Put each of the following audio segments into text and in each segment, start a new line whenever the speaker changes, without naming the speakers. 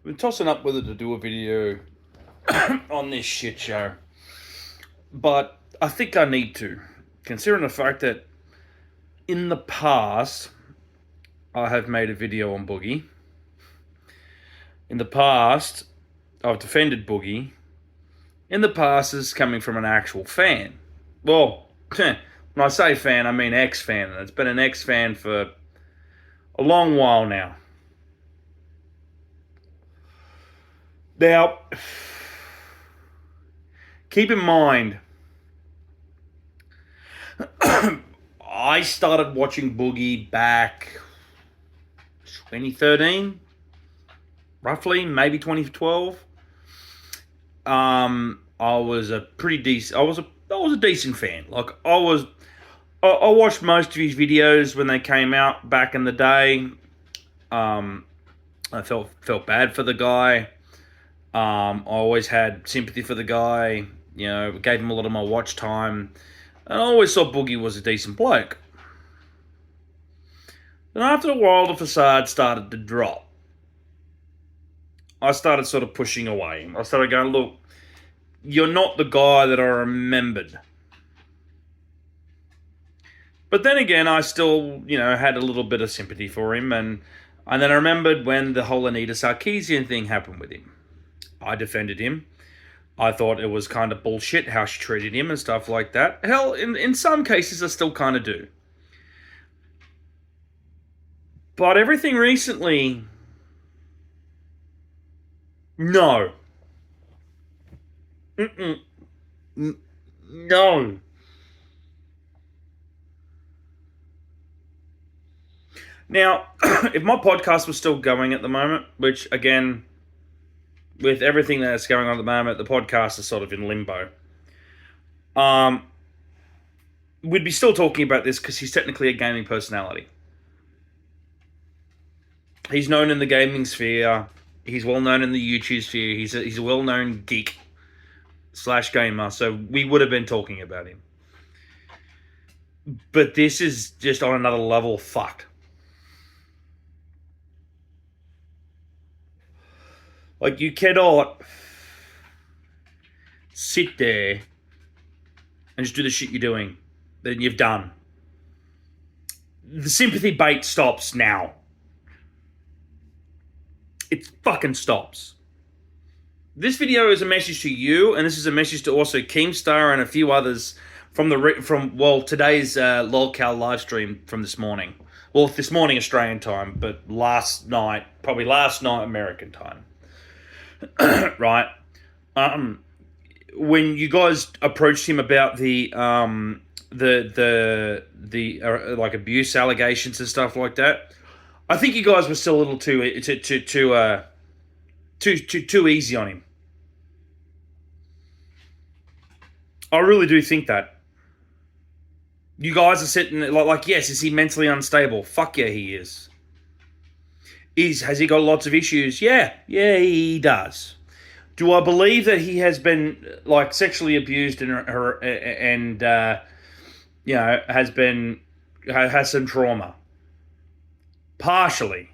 been tossing up whether to do a video on this shit show, but I think I need to, considering the fact that in the past I have made a video on Boogie. In the past, I've defended Boogie. In the past, this is coming from an actual fan. Well, when I say fan, I mean ex-fan, and it's been an ex-fan for a long while now. Now, keep in mind, I started watching Boogie back 2013, roughly, maybe 2012. I was a pretty decent. I was a decent fan. Like I watched most of his videos when they came out back in the day. I felt bad for the guy. I always had sympathy for the guy. You know, gave him a lot of my watch time. And I always thought Boogie was a decent bloke. Then after a while, the facade started to drop. I started sort of pushing away. I started going, look, you're not the guy that I remembered. But then again, I still, had a little bit of sympathy for him. And then I remembered when the whole Anita Sarkeesian thing happened with him. I defended him. I thought it was kind of bullshit how she treated him and stuff like that. Hell, in some cases, I still kind of do. But everything recently, no. No. Now, if my podcast was still going at the moment, which, again, with everything that's going on at the moment, the podcast is sort of in limbo. We'd be still talking about this because he's technically a gaming personality. He's known in the gaming sphere. He's well known in the YouTube sphere. He's a well-known geek / gamer. So we would have been talking about him. But this is just on another level fucked. Like, you cannot sit there and just do the shit you're doing that you've done. The sympathy bait stops now. It fucking stops. This video is a message to you, and this is a message to also Keemstar and a few others from today's LOLCal live stream from this morning. Well, this morning Australian time, but probably last night American time. Right? When you guys approached him about the like abuse allegations and stuff like that, I think you guys were still a little too easy on him. I really do think that. You guys are sitting like, yes, is he mentally unstable? Fuck yeah, he is. Has he got lots of issues? Yeah, he does. Do I believe that he has been sexually abused and has some trauma? Partially.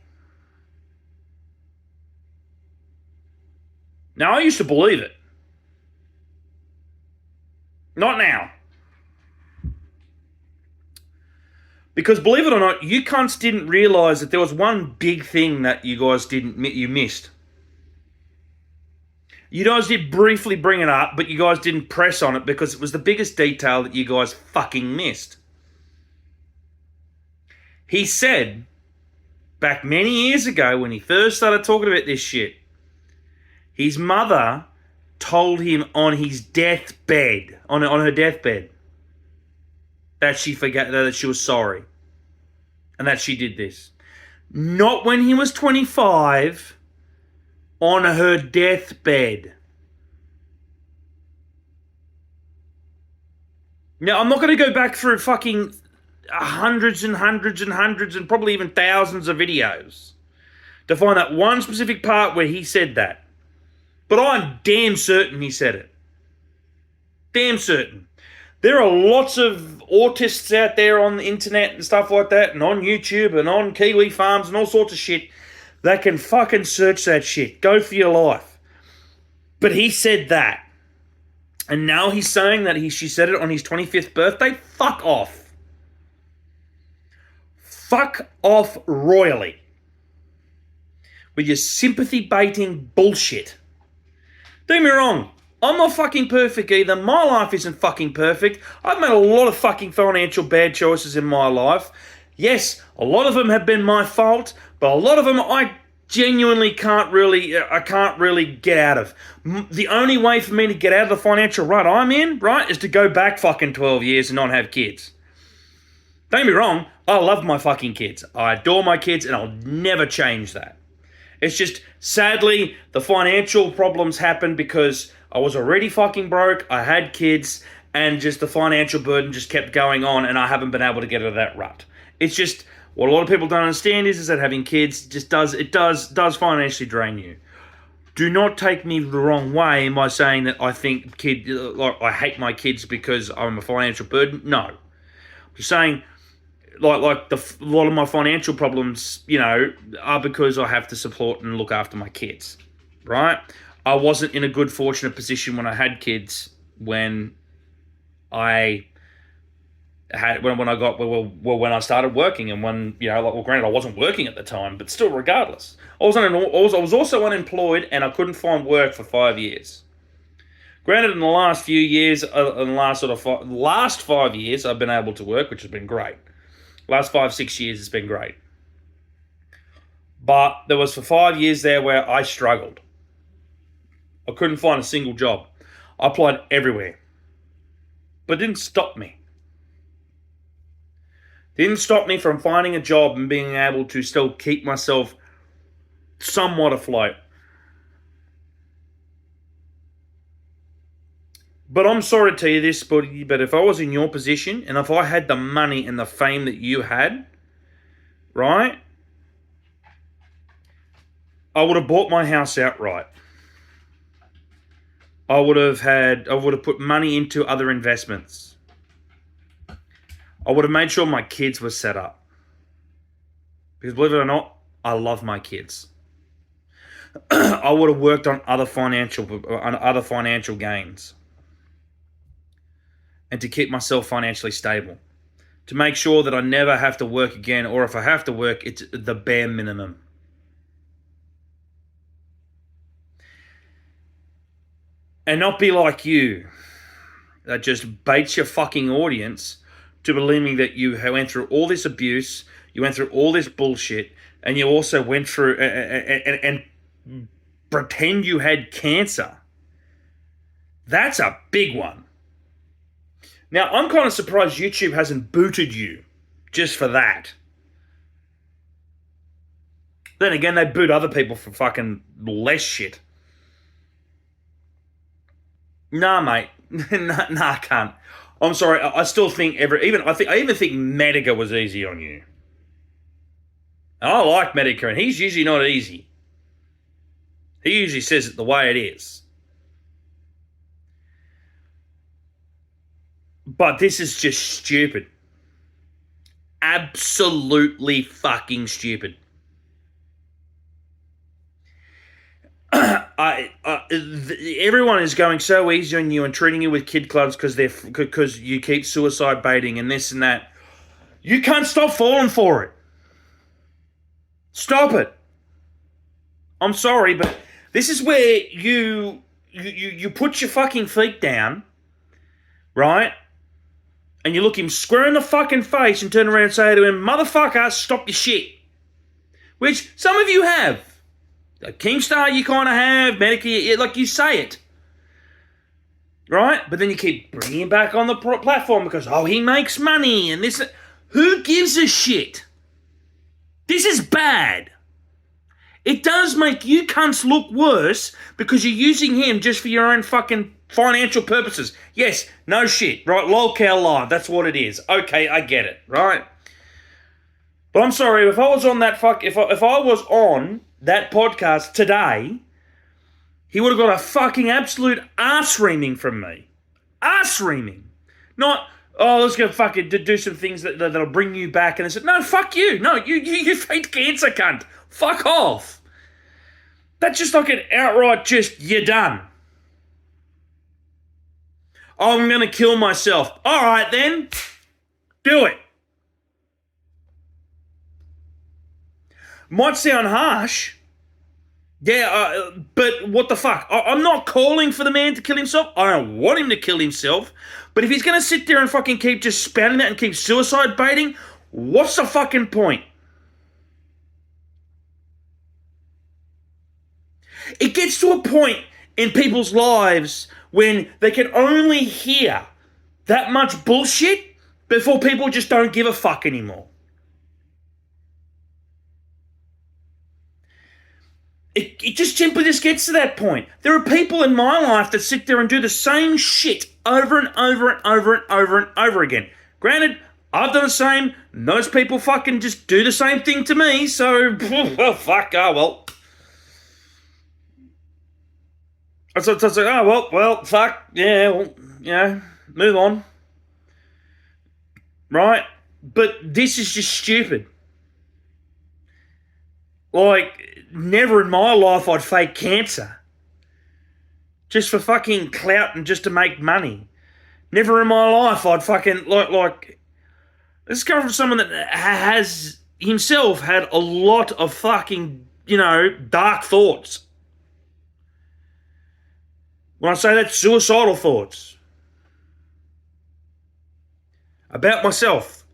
Now, I used to believe it. Not now. Because believe it or not, you cunts didn't realise that there was one big thing that you guys you missed. You guys did briefly bring it up, but you guys didn't press on it because it was the biggest detail that you guys fucking missed. He said, back many years ago when he first started talking about this shit, his mother told him on his deathbed, on her deathbed, that she forgot that she was sorry. And that she did this. Not when he was 25, on her deathbed. Now, I'm not going to go back through fucking hundreds and hundreds and hundreds and probably even thousands of videos to find that one specific part where he said that. But I'm damn certain he said it. Damn certain. There are lots of autists out there on the internet and stuff like that, and on YouTube and on Kiwi Farms and all sorts of shit They can fucking search that shit. Go for your life. But he said that. And now he's saying that she said it on his 25th birthday? Fuck off. Fuck off royally. With your sympathy-baiting bullshit. Don't get me wrong. I'm not fucking perfect either. My life isn't fucking perfect. I've made a lot of fucking financial bad choices in my life. Yes, a lot of them have been my fault, but a lot of them I genuinely can't really get out of. The only way for me to get out of the financial rut I'm in, right, is to go back fucking 12 years and not have kids. Don't get me wrong, I love my fucking kids. I adore my kids and I'll never change that. It's just, sadly, the financial problems happened because I was already fucking broke, I had kids, and just the financial burden just kept going on and I haven't been able to get out of that rut. It's just, what a lot of people don't understand is that having kids just does financially drain you. Do not take me the wrong way by saying that I think I hate my kids because I'm a financial burden. No. I'm just saying, a lot of my financial problems, are because I have to support and look after my kids, right? I wasn't in a good, fortunate position when I had kids when I started working, and when granted I wasn't working at the time, but still, regardless, I was also unemployed and I couldn't find work for 5 years. Granted, in the last few years, last 5 years, I've been able to work, which has been great. Last 5-6 years, it's been great. But there was for 5 years there where I struggled. I couldn't find a single job. I applied everywhere, but it didn't stop me. Didn't stop me from finding a job and being able to still keep myself somewhat afloat. But I'm sorry to tell you this, but if I was in your position and if I had the money and the fame that you had, right, I would have bought my house outright. I would have put money into other investments. I would have made sure my kids were set up. Because believe it or not, I love my kids. I would have worked on other financial gains. And to keep myself financially stable. To make sure that I never have to work again, or if I have to work, it's the bare minimum. And not be like you, that just baits your fucking audience to believing that you went through all this abuse, you went through all this bullshit, and you also went through and pretend you had cancer. That's a big one. Now, I'm kind of surprised YouTube hasn't booted you just for that. Then again, they boot other people for fucking less shit. Nah, mate. Nah, I can't. I'm sorry. I still think I even think Medica was easy on you. And I like Medica, and he's usually not easy. He usually says it the way it is. But this is just stupid. Absolutely fucking stupid. Everyone is going so easy on you and treating you with kid clubs because you keep suicide baiting and this and that. You can't stop falling for it. Stop it. I'm sorry, but this is where you put your fucking feet down, right? And you look him square in the fucking face and turn around and say to him, "Motherfucker, stop your shit." Which some of you have. Like Kingstar you kind of have, Medicaid, like you say it. Right? But then you keep bringing him back on the platform because, he makes money and this. Who gives a shit? This is bad. It does make you cunts look worse because you're using him just for your own fucking financial purposes. Yes, no shit, right? Lol cow live, that's what it is. Okay, I get it, right? But I'm sorry, if I was on that if I was on that podcast today, he would have got a fucking absolute arse reaming from me. Arse reaming. Not, oh, let's go fucking do some things that'll bring you back. And they said, no, fuck you. No, you faked cancer, cunt. Fuck off. That's just like an outright just, you're done. I'm going to kill myself. All right, then. Do it. Might sound harsh. Yeah, but what the fuck? I'm not calling for the man to kill himself. I don't want him to kill himself. But if he's going to sit there and fucking keep just spouting that and keep suicide baiting, what's the fucking point? It gets to a point in people's lives when they can only hear that much bullshit before people just don't give a fuck anymore. It just simply just gets to that point. There are people in my life that sit there and do the same shit over and over and over and over and over again. Granted, I've done the same. Those people fucking just do the same thing to me, so, well, fuck, oh, well. So it's like, oh, well, fuck, yeah, well, yeah, move on. Right? But this is just stupid. Like, never in my life I'd fake cancer. Just for fucking clout and just to make money. Never in my life I'd fucking, like, this is coming from someone that has himself had a lot of fucking, dark thoughts. When I say that, suicidal thoughts. About myself.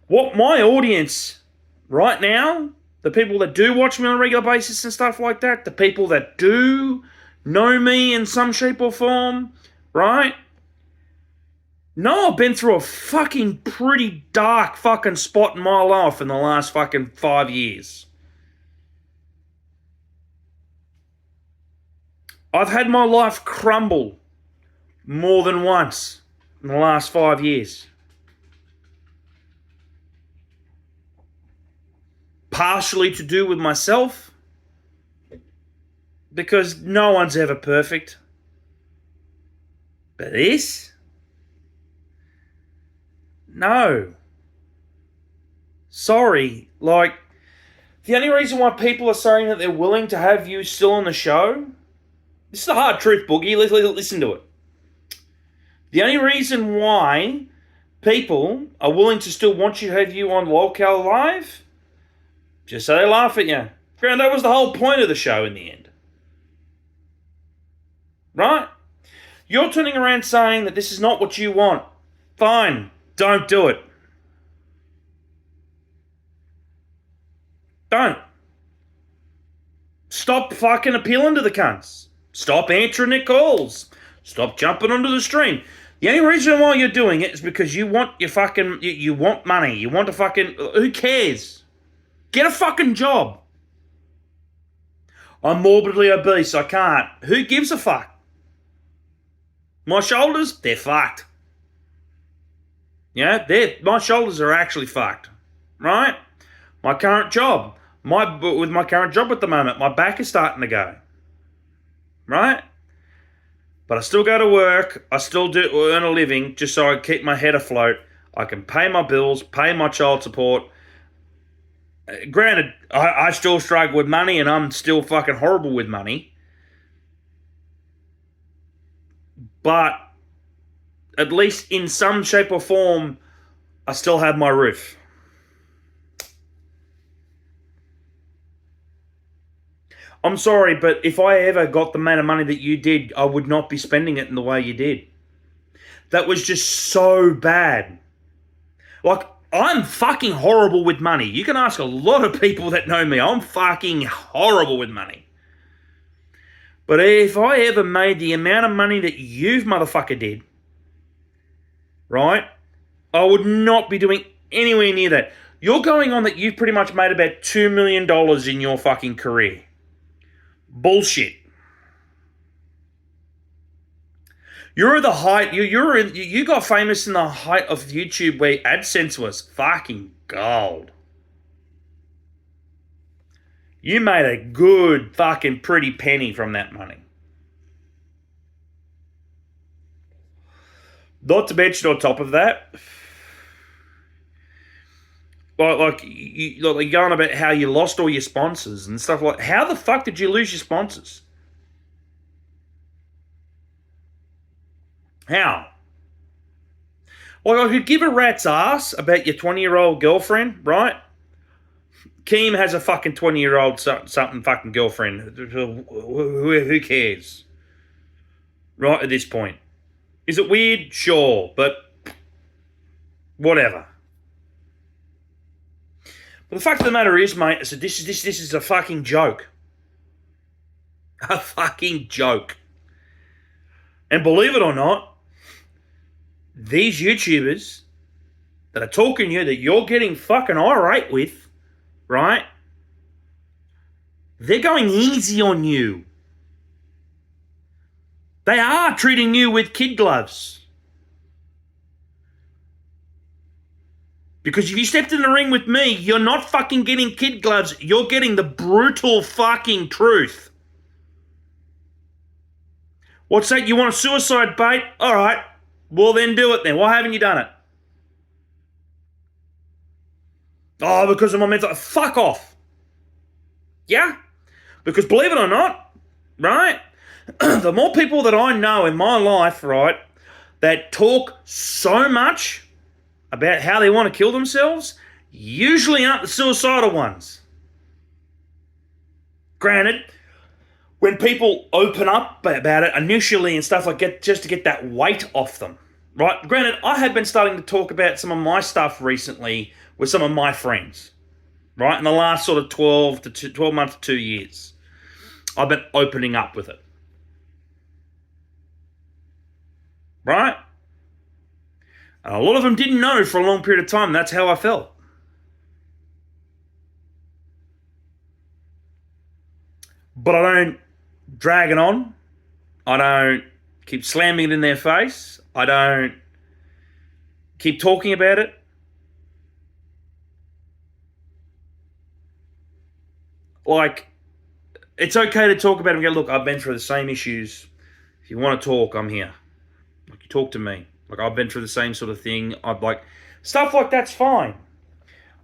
What my audience right now, the people that do watch me on a regular basis and stuff like that, the people that do know me in some shape or form, right? No, I've been through a fucking pretty dark fucking spot in my life in the last fucking 5 years. I've had my life crumble more than once in the last 5 years. Partially to do with myself, because no one's ever perfect. But this? No. Sorry. Like, the only reason why people are saying that they're willing to have you still on the show, this is the hard truth, Boogie. Listen to it. The only reason why people are willing to still want you to have you on Lolcow Live, just so they laugh at you. Granted, that was the whole point of the show in the end. Right? You're turning around saying that this is not what you want. Fine. Don't do it. Don't. Stop fucking appealing to the cunts. Stop answering their calls. Stop jumping onto the stream. The only reason why you're doing it is because you want your fucking, you want money. You want to fucking, who cares? Get a fucking job. I'm morbidly obese. I can't. Who gives a fuck? My shoulders, they're fucked. Yeah, my shoulders are actually fucked. Right? My current job. With my current job at the moment, my back is starting to go. Right? But I still go to work. I still do earn a living just so I can keep my head afloat. I can pay my bills, pay my child support. Granted, I still struggle with money and I'm still fucking horrible with money. But at least in some shape or form, I still have my roof. I'm sorry, but if I ever got the amount of money that you did, I would not be spending it in the way you did. That was just so bad. Like, I'm fucking horrible with money. You can ask a lot of people that know me. I'm fucking horrible with money. But if I ever made the amount of money that you motherfucker did, right, I would not be doing anywhere near that. You're going on that you've pretty much made about $2 million in your fucking career. Bullshit. You're at the height. You got famous in the height of YouTube where AdSense was fucking gold. You made a good fucking pretty penny from that money. Not to mention on top of that, like you're going about how you lost all your sponsors and stuff like. How the fuck did you lose your sponsors? How? Like, I could give a rat's ass about your 20-year-old girlfriend, right? Keem has a fucking 20-year-old something fucking girlfriend. Who cares? Right at this point. Is it weird? Sure, but whatever. But the fact of the matter is, mate, so this is a fucking joke. A fucking joke. And believe it or not, these YouTubers that are talking to you that you're getting fucking irate with, right? They're going easy on you. They are treating you with kid gloves. Because if you stepped in the ring with me, you're not fucking getting kid gloves. You're getting the brutal fucking truth. What's that? You want a suicide bait? All right. Well, then do it then. Why haven't you done it? Oh, because of my mental... Fuck off. Yeah? Because believe it or not, right, the more people that I know in my life, right, that talk so much about how they want to kill themselves, usually aren't the suicidal ones. Granted, when people open up about it initially and stuff like that, just to get that weight off them, right? Granted, I have been starting to talk about some of my stuff recently with some of my friends, right? In the last sort of 12 months to 2 years, I've been opening up with it, right? And a lot of them didn't know for a long period of time. That's how I felt. But I don't drag it on. I don't keep slamming it in their face. I don't keep talking about it. Like, it's okay to talk about it and go, look, I've been through the same issues. If you want to talk, I'm here. Like, you talk to me. Like, I've been through the same sort of thing. I'd like, stuff like that's fine.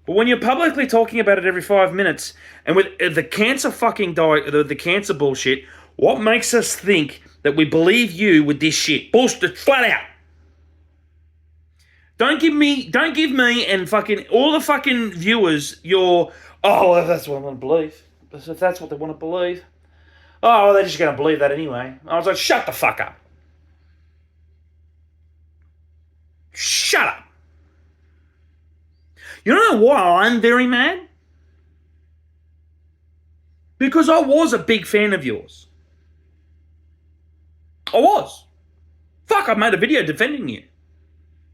But when you're publicly talking about it every 5 minutes, and with the cancer fucking the cancer bullshit, what makes us think that we believe you with this shit? Bullshit, flat out. Don't give me and fucking all the fucking viewers your, oh, well, that's what I want to believe. If that's what they want to believe. Oh, well, they're just going to believe that anyway. I was like, shut the fuck up. Shut up. You don't know why I'm very mad? Because I was a big fan of yours. I was. Fuck, I made a video defending you.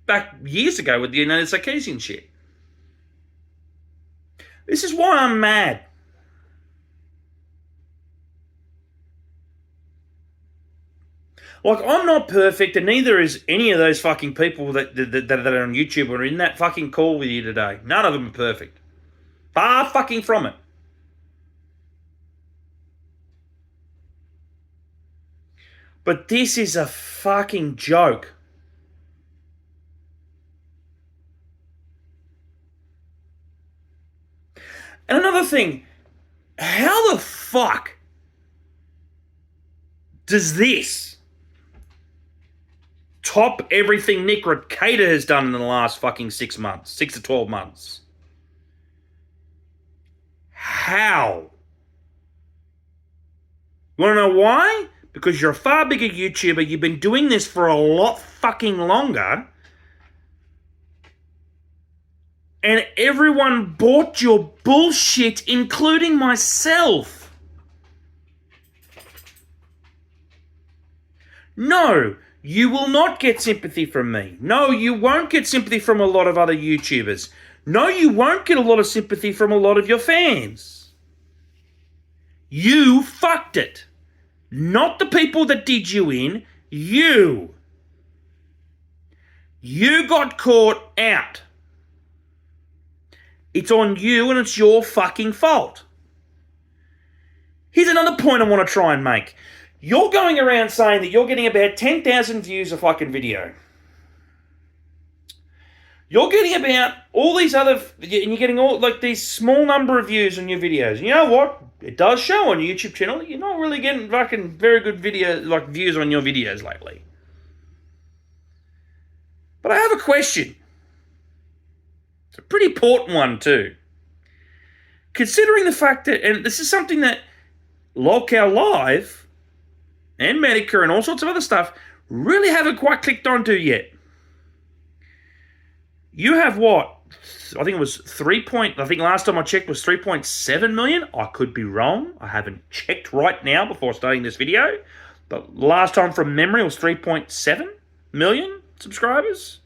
Back years ago with the United Sarkeesian shit. This is why I'm mad. Like, I'm not perfect, and neither is any of those fucking people that are on YouTube or in that fucking call with you today. None of them are perfect. Far fucking from it. But this is a fucking joke. And another thing, how the fuck does this top everything Nick Recator has done in the last fucking 6 months, 6 to 12 months? How? You want to know why? Because you're a far bigger YouTuber. You've been doing this for a lot fucking longer. And everyone bought your bullshit, including myself. No, you will not get sympathy from me. No, you won't get sympathy from a lot of other YouTubers. No, you won't get a lot of sympathy from a lot of your fans. You fucked it. Not the people that did you in. You. You got caught out. It's on you and it's your fucking fault. Here's another point I want to try and make. You're going around saying that you're getting about 10,000 views a fucking video. You're getting about all these other, and you're getting all like these small number of views on your videos. You know what? It does show on your YouTube channel. You're not really getting fucking very good views on your videos lately. But I have a question. It's a pretty important one too. Considering the fact that, and this is something that Lolcow Live and Medicare and all sorts of other stuff really haven't quite clicked onto yet. You have what? I think it was I think last time I checked was 3.7 million. I could be wrong. I haven't checked right now before starting this video. But last time from memory it was 3.7 million subscribers.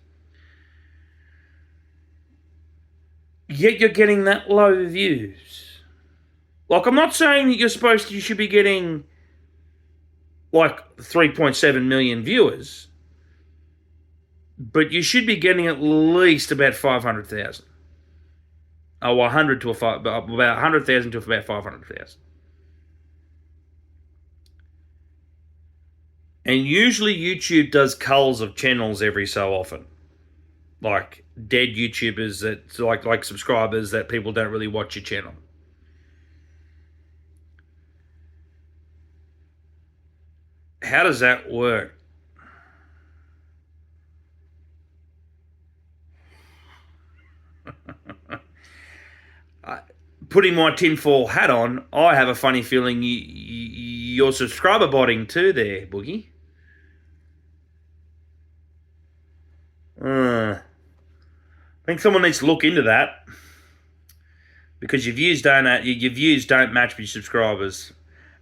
Yet you're getting that low views. Like, I'm not saying that you should be getting like 3.7 million viewers. But you should be getting at least about 500,000. Oh, 100 to about 100,000 to about 500,000. And usually YouTube does culls of channels every so often. Like dead YouTubers that like subscribers that people don't really watch your channel. How does that work? Putting my tinfoil hat on, I have a funny feeling you're subscriber botting too there, Boogie. I think someone needs to look into that, because your views don't match with your subscribers.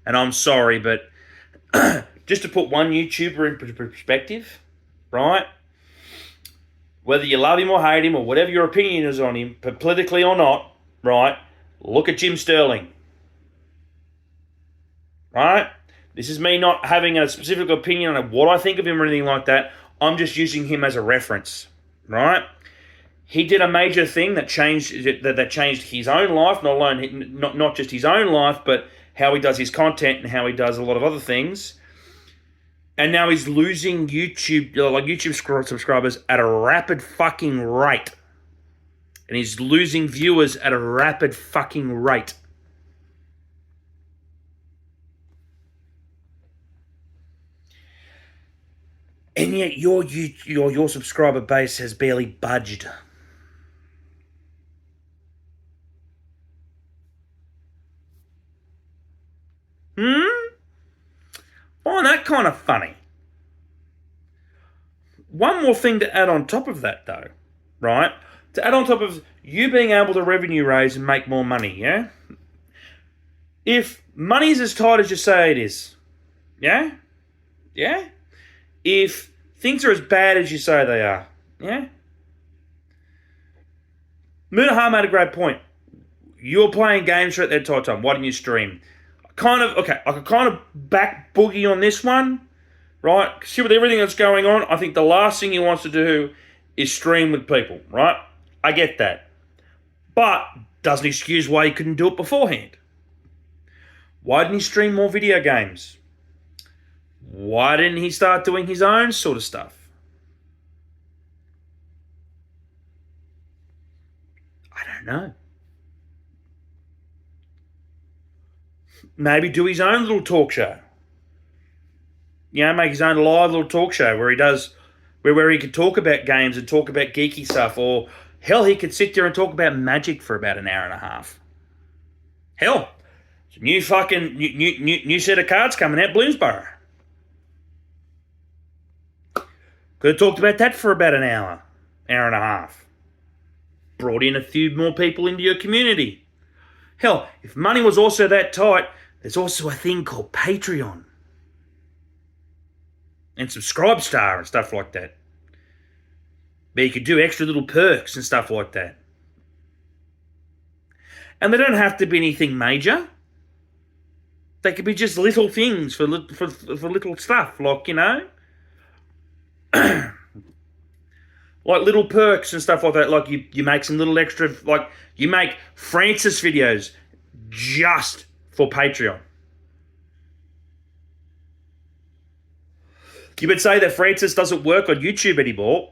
And I'm sorry, but just to put one YouTuber in perspective, right? Whether you love him or hate him or whatever your opinion is on him, politically or not, right? Look at Jim Sterling. Right? This is me not having a specific opinion on what I think of him or anything like that. I'm just using him as a reference. Right? He did a major thing that changed his own life, not just his own life, but how he does his content and how he does a lot of other things. And now he's losing YouTube subscribers at a rapid fucking rate. And he's losing viewers at a rapid fucking rate. And yet your subscriber base has barely budged. Find that kind of funny. One more thing to add on top of that, though, right? To add on top of you being able to revenue raise and make more money, yeah? If money's as tight as you say it is, yeah? Yeah? If things are as bad as you say they are, yeah? Munahar made a great point. You're playing games for that entire time. Why didn't you stream? I could kind of back Boogie on this one, right? See, with everything that's going on, I think the last thing he wants to do is stream with people, right? I get that. But doesn't excuse why he couldn't do it beforehand. Why didn't he stream more video games? Why didn't he start doing his own sort of stuff? I don't know. Maybe do his own little talk show. You know, make his own live little talk show where he could talk about games and talk about geeky stuff, or hell, he could sit there and talk about magic for about an hour and a half. Hell, it's a new set of cards coming out, Bloomsbury. Could have talked about that for about an hour and a half. Brought in a few more people into your community. Hell, if money was also that tight, there's also a thing called Patreon. And Subscribestar and stuff like that. But you could do extra little perks and stuff like that. And they don't have to be anything major. They could be just little things for little stuff, like, you know, like little perks and stuff like that. Like you make some little extra, like you make Francis videos just for Patreon. You would say that Francis doesn't work on YouTube anymore.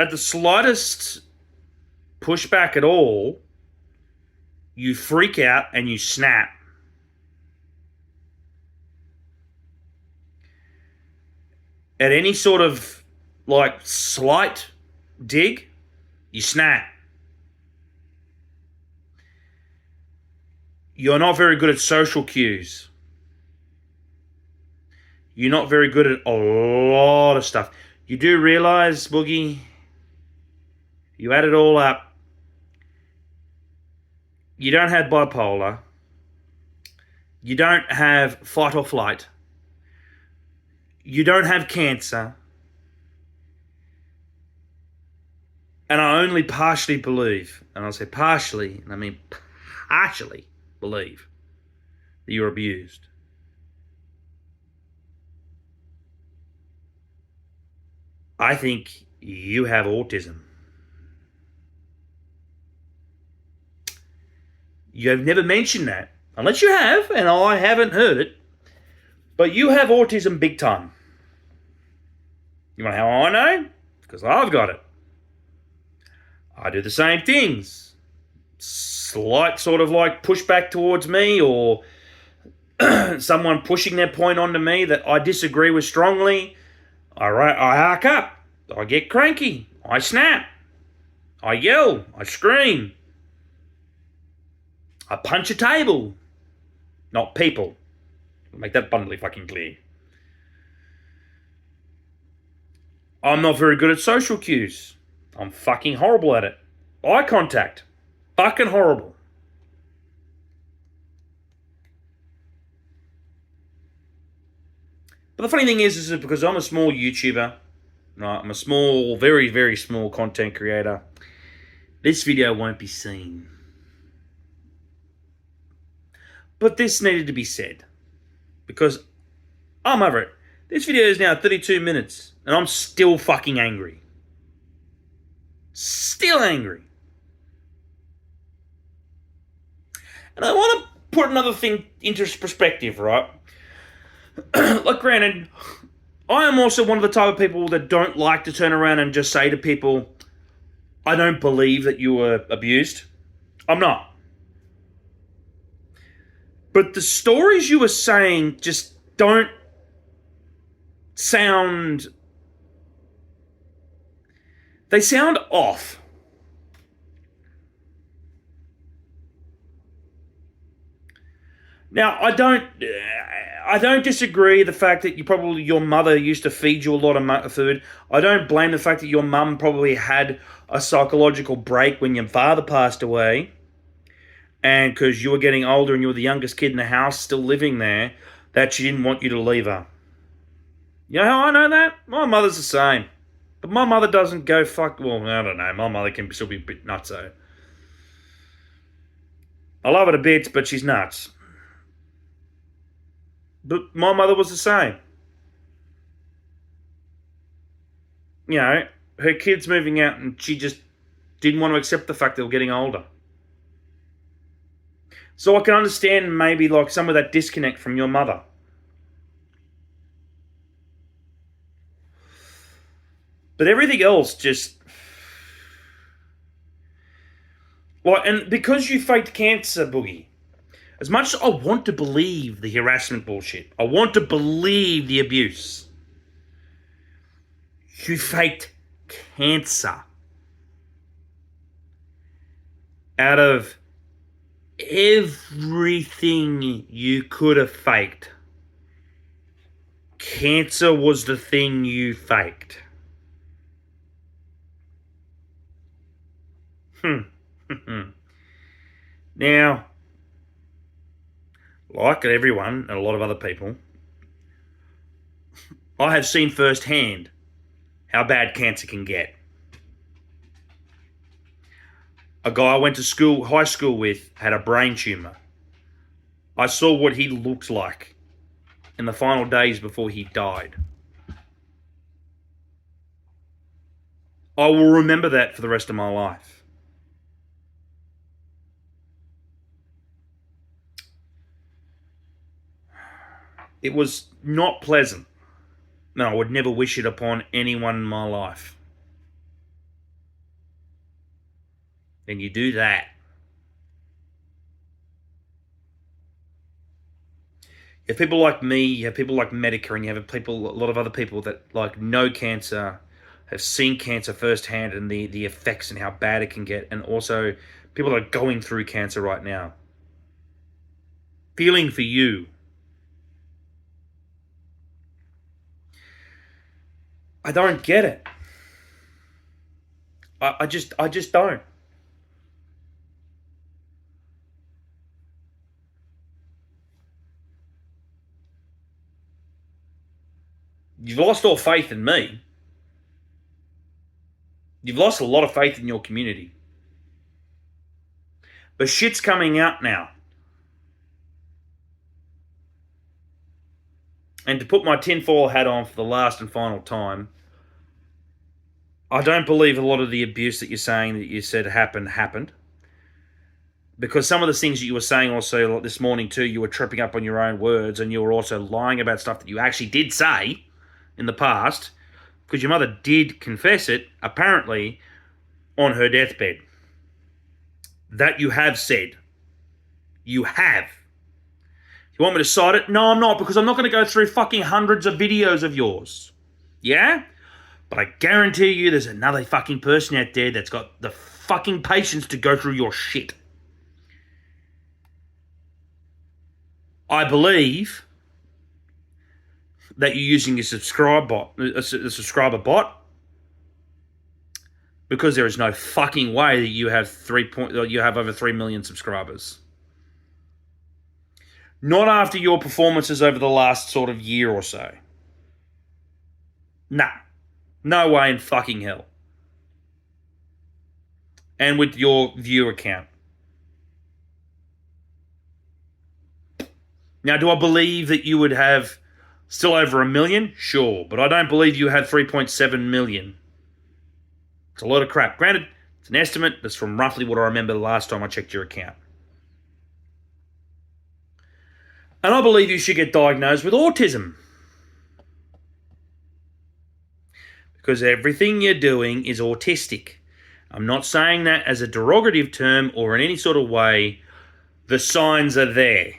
at the slightest pushback at all, you freak out and you snap. At any sort of like slight dig, you snap. You're not very good at social cues. You're not very good at a lot of stuff. You do realize, Boogie, you add it all up, you don't have bipolar. You don't have fight or flight. You don't have cancer. And I only partially believe, and I'll say partially, and I mean partially believe, that you're abused. I think you have autism. You have never mentioned that, unless you have, and I haven't heard it. But you have autism big time. You know how I know? Because I've got it. I do the same things. Slight sort of like pushback towards me, or someone pushing their point onto me that I disagree with strongly. I arc up. I get cranky. I snap. I yell. I scream. I punch a table. Not people. Make that abundantly fucking clear. I'm not very good at social cues. I'm fucking horrible at it. Eye contact. Fucking horrible. But the funny thing is because I'm a small YouTuber, right? I'm a small, very, very small content creator. This video won't be seen. But this needed to be said. Because I'm over it. This video is now 32 minutes. And I'm still fucking angry. Still angry. And I want to put another thing into perspective, right? Like, granted, I am also one of the type of people that don't like to turn around and just say to people, I don't believe that you were abused. I'm not. But the stories you were saying just don't sound... They sound off. Now, I don't disagree the fact that your mother used to feed you a lot of food. I don't blame the fact that your mum probably had a psychological break when your father passed away. And because you were getting older and you were the youngest kid in the house still living there, that she didn't want you to leave her. You know how I know that? My mother's the same. But my mother doesn't go fuck... Well, I don't know. My mother can still be a bit nutso. I love her to bits, but she's nuts. But my mother was the same. You know, her kids moving out and she just didn't want to accept the fact they were getting older. So I can understand maybe like some of that disconnect from your mother. But everything else just... Well, and because you faked cancer, Boogie, as much as I want to believe the harassment bullshit, I want to believe the abuse, you faked cancer. Out of everything you could have faked, cancer was the thing you faked. Now, like everyone and a lot of other people, I have seen firsthand how bad cancer can get. A guy I went to high school with had a brain tumor. I saw what he looked like in the final days before he died. I will remember that for the rest of my life. It was not pleasant. No, I would never wish it upon anyone in my life. then you do that. You have people like me, you have people like Medicare, and you have a lot of other people that like know cancer, have seen cancer firsthand and the effects and how bad it can get, and also people that are going through cancer right now. Feeling for you. I don't get it. I just don't. You've lost all faith in me. You've lost a lot of faith in your community. But shit's coming out now. And to put my tinfoil hat on for the last and final time, I don't believe a lot of the abuse that you're saying that you said happened. Because some of the things that you were saying also like this morning too, you were tripping up on your own words and you were also lying about stuff that you actually did say in the past, because your mother did confess it, apparently, on her deathbed. That you have said. You have. You want me to cite it? No, I'm not, because I'm not going to go through fucking hundreds of videos of yours. Yeah? But I guarantee you there's another fucking person out there that's got the fucking patience to go through your shit. I believe that you're using a subscriber bot, because there is no fucking way that you have over 3 million subscribers. Not after your performances over the last sort of year or so. Nah. No way in fucking hell. And with your viewer count. Now, do I believe that you would have still over 1 million? Sure. But I don't believe you had 3.7 million. It's a lot of crap. Granted, it's an estimate. That's from roughly what I remember the last time I checked your account. And I believe you should get diagnosed with autism. Because everything you're doing is autistic. I'm not saying that as a derogative term or in any sort of way. The signs are there.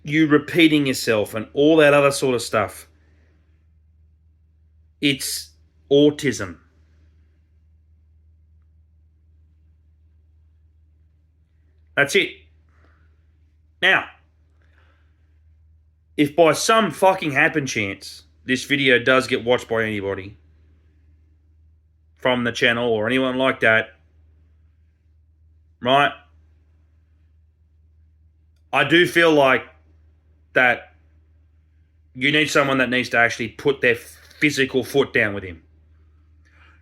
You repeating yourself and all that other sort of stuff. It's autism. That's it. Now, if by some fucking happen chance this video does get watched by anybody from the channel or anyone like that, right? I do feel like that you need someone that needs to actually put their physical foot down with him.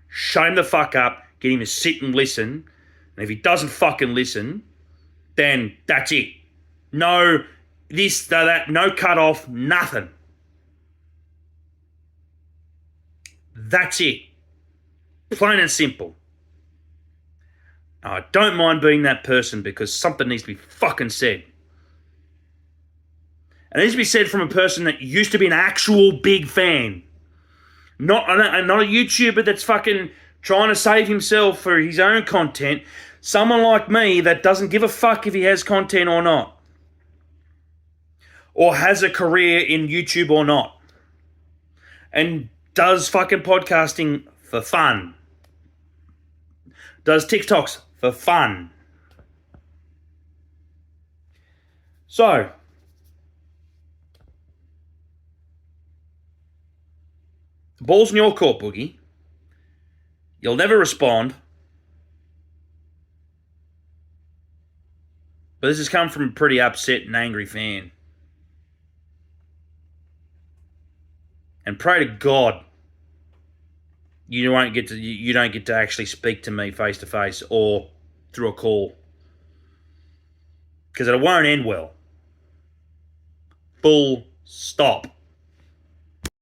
Shut him the fuck up, get him to sit and listen, and if he doesn't fucking listen, then that's it. No this, that, no cut off, nothing. That's it. Plain and simple. I don't mind being that person because something needs to be fucking said. And it needs to be said from a person that used to be an actual big fan. Not a YouTuber that's fucking trying to save himself for his own content. Someone like me that doesn't give a fuck if he has content or not. Or has a career in YouTube or not. And does fucking podcasting for fun. Does TikToks for fun. So, the ball's in your court, Boogie. You'll never respond. But this has come from a pretty upset and angry fan. And pray to God you don't get to actually speak to me face to face or through a call. Because it won't end well. Full stop.